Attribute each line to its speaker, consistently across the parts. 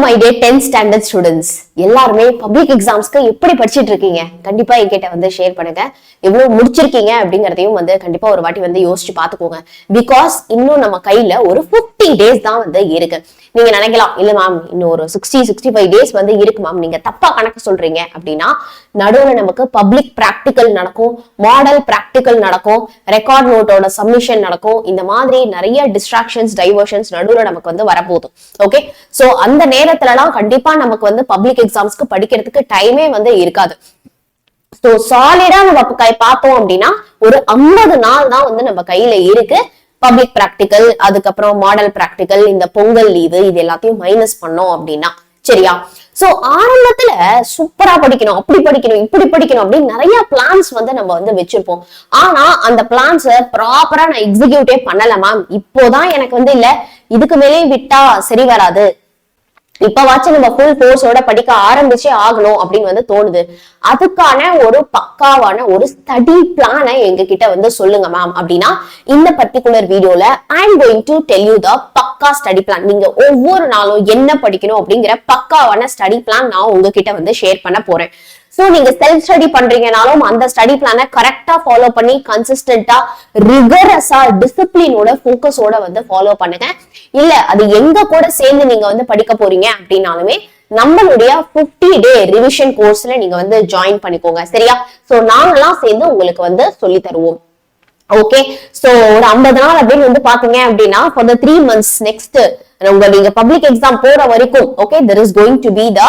Speaker 1: My day 10th standard students எல்லாருமே public எக்ஸாம்ஸ்க்கு எப்படி படிச்சிட்டு இருக்கீங்க? கண்டிப்பா என்கிட்ட வந்து ஷேர் பண்ணுங்க. எவ்வளவு முடிச்சிருக்கீங்க அப்படிங்கறதையும் வந்து கண்டிப்பா ஒரு வாட்டி வந்து யோசிச்சு பாத்துக்கோங்க. பிகாஸ் இன்னும் நம்ம கையில ஒரு 50 டேஸ் தான் வந்து இருக்கு. நீங்க நினைக்கலாம், இல்ல மேம் இன்னும் ஒரு 60-65 டேஸ் வந்து இருக்கு மேம், நீங்க தப்பா கணக்கு சொல்றீங்க அப்படின்னா, நடுவுல நமக்கு பப்ளிக் பிராக்டிக்கல் நடக்கும், மாடல் பிராக்டிக்கல் நடக்கும், ரெக்கார்ட் நோட்டோட சப்மிஷன் நடக்கும். இந்த மாதிரி நிறைய டிஸ்ட்ராக்ஷன்ஸ், டைவர்ஷன்ஸ் நடுவுல நமக்கு வந்து வரப்போகுது. ஓகே, சோ அந்த நேரத்துலலாம் கண்டிப்பா நமக்கு வந்து பப்ளிக் எக்ஸாம்ஸ்க்கு படிக்கிறதுக்கு டைமே வந்து இருக்காது. சோ சாலிடா நம்ம பார்த்தோம் அப்படின்னா ஒரு 50 நாள் தான் வந்து நம்ம கையில இருக்கு. பப்ளிக் பிராக்டிக்கல், அதுக்கப்புறம் மாடல் பிராக்டிக்கல், இந்த பொங்கல் லீவு, இது எல்லாத்தையும் மைனஸ் பண்ணோம் அப்படின்னா சரியா. சோ ஆரம்பத்துல சூப்பரா படிக்கணும், அப்படி படிக்கணும், இப்படி படிக்கணும் அப்படின்னு நிறைய பிளான்ஸ் வந்து நம்ம வந்து வச்சிருப்போம். ஆனா அந்த பிளான்ஸ் ப்ராப்பரா நான் எக்ஸிக்யூட்டே பண்ணல மேம், இப்போதான் எனக்கு வந்து இல்ல இதுக்கு மேலே விட்டா சரி வராது, இப்பவாச்சும் நம்ம ஃபுல் கோர்ஸோட படிக்க ஆரம்பிச்சே ஆகணும் அப்படின்னு வந்து தோணுது. அதுக்கான ஒரு பக்காவான ஒரு ஸ்டடி பிளானை எங்க கிட்ட வந்து சொல்லுங்க மேம் அப்படின்னா, இந்த பர்டிகுலர் வீடியோல I am going to tell you the பக்கா ஸ்டடி பிளான். நீங்க ஒவ்வொரு நாளும் என்ன படிக்கணும் அப்படிங்கிற பக்காவான ஸ்டடி பிளான் நான் உங்ககிட்ட வந்து ஷேர் பண்ண போறேன். சோ நீங்க செல்ஃப் ஸ்டடி பண்றீங்கனாலும் அந்த ஸ்டடி பிளானை கரெக்டா ஃபாலோ பண்ணி கன்சிஸ்டன்டா ரிகரஸா டிசிப்ளினோட போக்கஸோட வந்து ஃபாலோ பண்ணுங்க. இல்ல அது எங்க கூட சேர்ந்து நீங்க வந்து படிக்க போறீங்க அப்படின்னாலுமே நம்மளுடைய 50 டே ரிவிஷன் கோர்ஸ்ல நீங்க வந்து ஜாயின் பண்ணிக்கோங்க சரியா. சோ நாங்கெல்லாம் சேர்ந்து உங்களுக்கு வந்து சொல்லி தருவோம். ஓகே, சோ ஒரு 50 நாள் அப்படின்னு வந்து பாத்தீங்க அப்படின்னா for the 3 months நெக்ஸ்ட் நீங்க பப்ளிக் எக்ஸாம் போற வரைக்கும் okay there is going to be the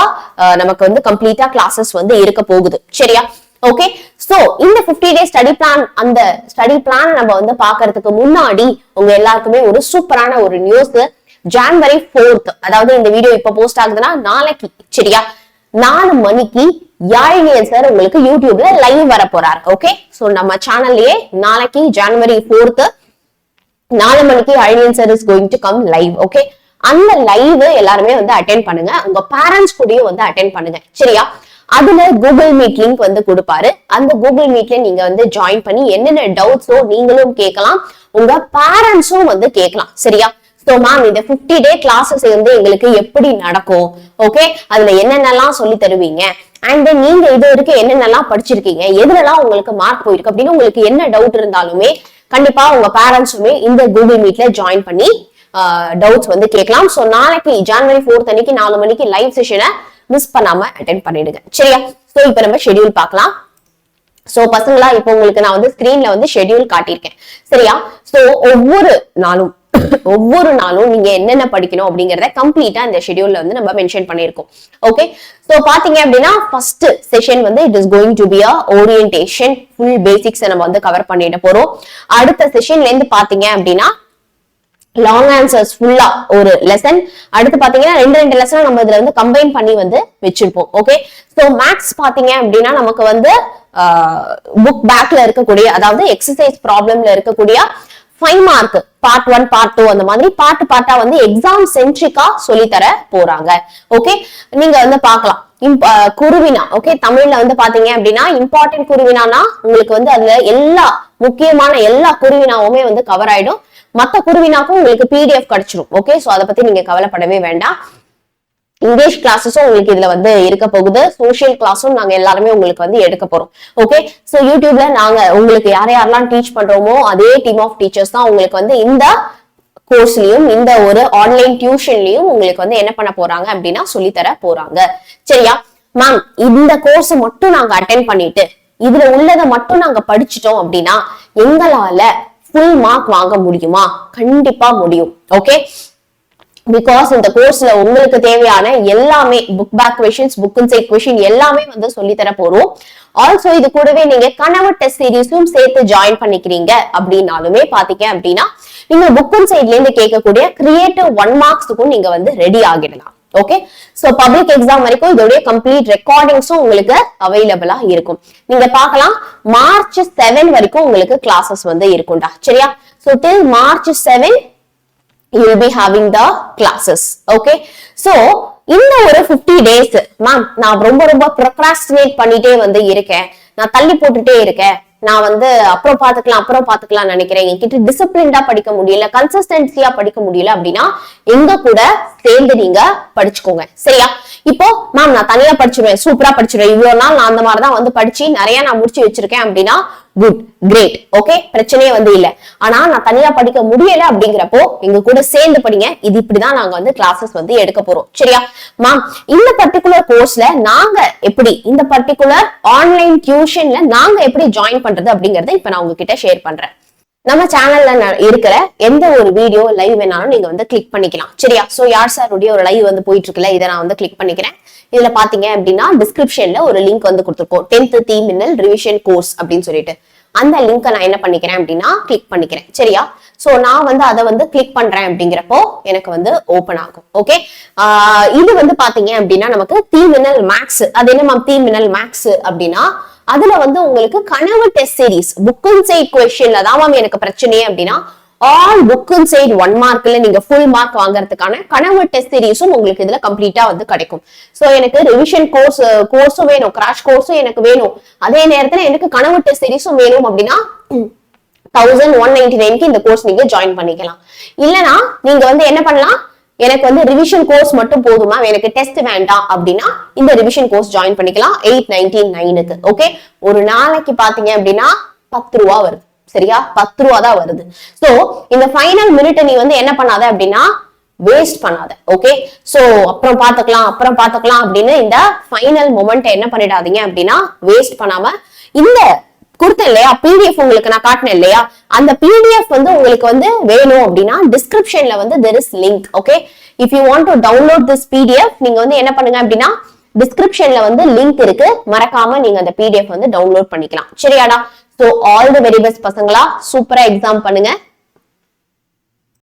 Speaker 1: நமக்கு வந்து கம்ப்ளீட்டா கிளாஸஸ் வந்து இருக்க போகுது சரியா. ஓகே, சோ இந்த 50 டே ஸ்டடி பிளான், அந்த ஸ்டடி பிளான் நம்ம வந்து பாக்குறதுக்கு முன்னாடி உங்க எல்லாருக்குமே ஒரு சூப்பரான ஒரு நியூஸ். January 4th, அதாவது இந்த வீடியோ இப்ப போஸ்ட் ஆகுதுன்னா நாளைக்கு சரியா 4 மணிக்கு யாழினியன் சார் உங்களுக்கு யூடியூப்ல லைவ் வர போறாரு. ஓகே, சோ நம்ம சேனல்லயே நாளைக்கு January 4th 4 மணிக்கு Yazhiniyan sir is going to come live. Okay, அந்த லைவ் எல்லாருமே வந்து அட்டென்ட் பண்ணுங்க, உங்க பேரண்ட்ஸ் கூடயும் வந்து அட்டென்ட் பண்ணுங்க சரியா. அதுல கூகுள் மீட் லிங்க் வந்து கொடுப்பாரு. அந்த கூகுள் மீட்ல நீங்க வந்து ஜாயின் பண்ணி என்னென்ன டவுட்ஸோ நீங்களும் கேட்கலாம், உங்க பேரண்ட்ஸும் வந்து கேட்கலாம் சரியா. சோ மேம் இந்த 50 டே கிளாஸஸ் வந்து எங்களுக்கு எப்படி நடக்கும், ஓகே அதுல என்னென்னலாம் சொல்லி தருவீங்க, அண்ட் தென் நீங்க இது வரைக்கும் என்னென்னலாம் படிச்சிருக்கீங்க, எதுலலாம் உங்களுக்கு மார்க் போயிருக்கு அப்படின்னு உங்களுக்கு என்ன டவுட் இருந்தாலுமே கண்டிப்பா உங்க பேரண்ட்ஸுமே இந்த கூகுள் மீட்ல ஜாயின் பண்ணி டவுட்ஸ் வந்து கேட்கலாம். சோ நாளைக்கு January 4th அன்னைக்கு 4 மணிக்கு லைவ் செஷனை மிஸ் பண்ணாம அட்டென்ட் பண்ணிடுங்க சரியா. சோ இப்ப நம்ம ஷெட்யூல் பார்க்கலாம். சோ பசங்களா இப்ப உங்களுக்கு நான் வந்து ஸ்கிரீன்ல வந்து ஷெட்யூல் காட்டியிருக்கேன் சரியா. சோ ஒவ்வொரு நாளும் நீங்க என்னென்ன படிக்கணும் அப்படிங்கறத கம்ப்ளீட்டா இந்த ஷெட்யூல்ல வந்து நம்ம மென்ஷன் பண்ணிருக்கோம். ஓகே, சோ பாத்தீங்க அப்படின்னா ஃபர்ஸ்ட் செஷன் வந்து it is going to be a orientation, full basics நம்ம வந்து கவர் பண்ணிட போறோம். அடுத்த செஷன்ல இருந்து பாத்தீங்க அப்படின்னா லாங் ஆன்சர்ஸ் ஃபுல்லா ஒரு லெசன். அடுத்து பாத்தீங்கன்னா ரெண்டு லெசன் நம்ம இதுல வந்து கம்பைன் பண்ணி வந்து வச்சிருப்போம். ஓகே, சோ மேத்ஸ் பாத்தீங்க அப்படின்னா நமக்கு வந்து புக் பேக்ல இருக்கக்கூடிய, அதாவது எக்ஸசைஸ் ப்ராப்ளம்ல இருக்கக்கூடிய 5 மார்க் பார்ட் 1 பார்ட் 2 அந்த மாதிரி பார்ட்டா வந்து எக்ஸாம் சென்ட்ரிக்கா சொல்லி தர போறாங்க. ஓகே, நீங்க வந்து பார்க்கலாம் குருவினா. ஓகே, தமிழ்ல வந்து பாத்தீங்க அப்படின்னா இம்பார்ட்டன்ட் குருவினானா உங்களுக்கு வந்து அதுல எல்லா முக்கியமான எல்லா குருவினாவுமே வந்து கவர் ஆயிடும். மத்த குருவினாக்கும் உங்களுக்கு PDF கிடைச்சிடும். ஓகே, சோ அதை பத்தி நீங்க கவலைப்படவே வேண்டாம். இங்கிலீஷ் கிளாஸஸும் உங்களுக்கு இதுல வந்து இருக்க போகுது, சோசியல் கிளாஸும் நாங்க எல்லாருமே உங்களுக்கு வந்து எடுக்க போறோம். ஓகே, சோ யூடியூப்ல நாங்க உங்களுக்கு யாரெல்லாம் டீச் பண்றோமோ அதே டீம் ஆஃப் டீச்சர்ஸ் தான் உங்களுக்கு வந்து இந்த கோர்ஸ்லயும் இந்த ஒரு ஆன்லைன் டியூஷன்லயும் உங்களுக்கு வந்து என்ன பண்ண போறாங்க அப்படின்னா சொல்லி தர போறாங்க சரியா. மேம் இந்த கோர்ஸ் மட்டும் நாங்க அட்டென்ட் பண்ணிட்டு இதுல உள்ளதை மட்டும் நாங்க படிச்சுட்டோம் அப்படின்னா எங்களால ஃபுல் மார்க் வாங்க முடியுமா? கண்டிப்பா முடியும். ஓகே, பிகாஸ் இந்த கோர்ஸ்ல உங்களுக்கு தேவையான எல்லாமே book back questions, book inside question எல்லாமே வந்து சொல்லி தர போறோம். ஆல்சோ இது கூடவே நீங்க கனவு டெஸ்ட் சீரிஸும் சேர்த்து ஜாயின் பண்ணிக்கிறீங்க அப்படின்னாலுமே பாத்தீங்க அப்படின்னா நீங்க புக் இன்சைட்ல இருந்து கேட்கக்கூடிய கிரியேட்டிவ் 1 மார்க்ஸுக்கும் நீங்க வந்து ரெடி ஆகிடலாம். ஓகே, சோ பப்ளிக் எக்ஸாம் வரைக்கும் இதோடைய கம்ப்ளீட் ரெக்கார்டிங்ஸும் உங்களுக்கு அவைலபிளா இருக்கும். நீங்க பார்க்கலாம் March 7 வரைக்கும் உங்களுக்கு கிளாஸஸ் வந்து இருக்கும்டா சரியா. So till March 7 you will be having the classes. Okay, so இந்த ஒரு 50 days மேம் நான் ரொம்ப procrastinate பண்ணிட்டே வந்து இருக்கேன், நான் தள்ளி போட்டுட்டே இருக்கேன், நான் வந்து அப்புறம் பாத்துக்கலாம் நினைக்கிறேன், என்கிட்ட டிசிப்ளின்டா படிக்க முடியல, கன்சிஸ்டன்சியா படிக்க முடியல அப்படின்னா எங்க கூட சேர்ந்து நீங்க படிச்சுக்கோங்க. சரியா? இப்போ மேம் நான் தனியா படிச்சிருவேன், சூப்பரா படிச்சிருவேன், இவ்வளவு நாள் நான் அந்த மாதிரிதான் வந்து படிச்சு நிறைய நான் முடிச்சு வச்சிருக்கேன் அப்படின்னா குட், கிரேட், ஓகே, பிரச்சனையே வந்து இல்ல. ஆனா நான் தனியா படிக்க முடியல அப்படிங்கிறப்போ எங்க கூட சேர்ந்து படிங்க. இது இப்படிதான் நாங்க வந்து கிளாஸஸ் வந்து எடுக்க போறோம். சரியா மேம்? இந்த பர்டிகுலர் கோர்ஸ்ல நாங்க எப்படி, இந்த பர்டிகுலர் ஆன்லைன் டியூஷன்ல நாங்க எப்படி ஜாயின் பண்றது அப்படிங்கறத இப்ப நான் உங்ககிட்ட ஷேர் பண்றேன். நம்ம சேனல்ல இருக்கிற எந்த ஒரு வீடியோ லைவ் வேணாலும் நீங்க வந்து கிளிக் பண்ணிக்கலாம். சரியா? சோ யார் சாருடைய ஒரு லைவ் வந்து போயிட்டு இருக்குல்ல, இதை நான் வந்து கிளிக் பண்ணிக்கிறேன். இதுல பாத்தீங்க அப்படின்னா டிஸ்கிரிப்ஷன்ல ஒரு லிங்க் வந்து கொடுத்துருக்கோம், 10th தீமின்னல் ரிவிஷன் கோர்ஸ் அப்படின்னு சொல்லிட்டு. அந்த லிங்கை நான் என்ன பண்ணிக்கிறேன் அப்படின்னா கிளிக் பண்ணிக்கிறேன். சரியா? சோ நான் வந்து அதை வந்து கிளிக் பண்றேன் அப்படிங்கிறப்போ எனக்கு வந்து ஓபன் ஆகும். ஓகே, இது வந்து பாத்தீங்க அப்படின்னா நமக்கு தீமின்னல் மேக்ஸ். அது என்ன மேம் தீமின்னல் மேக்ஸ் அப்படின்னா அதுல வந்து உங்களுக்கு கனவு test series book and side கொஸ்டின்ல தான் மேம் எனக்கு பிரச்சனையே அப்படின்னா ஆல் புக் அண்ட் சைட் 1 மார்க்ல நீங்க ஃபுல் மார்க் வாங்குறதுக்கான கனவு டெஸ்ட் சீரிஸும் உங்களுக்கு இதுல கம்ப்ளீட்டா வந்து கிடைக்கும். சோ எனக்கு ரிவிஷன் கோர்ஸும் வேணும், கிராஷ் கோர்ஸும் எனக்கு வேணும், அதே நேரத்துல எனக்கு கனவு டெஸ்ட் சீரிஸும் வேணும் அப்படின்னா 1199க்கு இந்த கோர்ஸ் நீங்க ஜாயின் பண்ணிக்கலாம். இல்லனா நீங்க வந்து என்ன பண்ணலாம், எனக்கு வந்து ரிவிஷன் கோர்ஸ் மட்டும் போதுமா, எனக்கு டெஸ்ட் வேண்டாம் அப்படின்னா இந்த ரிவிஷன் கோர்ஸ் ஜாயின் பண்ணிக்கலாம் 899க்கு. ஓகே, ஒரு நாளைக்கு பாத்தீங்க அப்படின்னா 10 ரூபா வருது. சரியா? 10 ரூபா தான் வருது. சோ இந்த ஃபைனல் மினிட் நீ வந்து என்ன பண்ணாத அப்படின்னா வேஸ்ட் பண்ணாத. ஓகே, சோ அப்புறம் பாத்துக்கலாம் அப்படின்னு இந்த ஃபைனல் மொமெண்ட் என்ன பண்ணிடாதீங்க அப்படின்னா வேஸ்ட் பண்ணாம இந்த கொடுத்தேன் இல்லையா பிடிஎஃப் உங்களுக்கு நான் காட்டினேன் இல்லையா, அந்த பிடிஎஃப் வந்து உங்களுக்கு வந்து வேணும் அப்படின்னா டிஸ்கிரிப்ஷன்ல வந்து there is link. Okay, if you want to download this PDF நீங்க வந்து என்ன பண்ணுங்க அப்படின்னா டிஸ்கிரிப்ஷன்ல வந்து லிங்க் இருக்கு, மறக்காம நீங்க அந்த பிடிஎஃப் வந்து டவுன்லோட் பண்ணிக்கலாம். சரியாடா? So all the very best பசங்களா, சூப்பரா எக்ஸாம் பண்ணுங்க.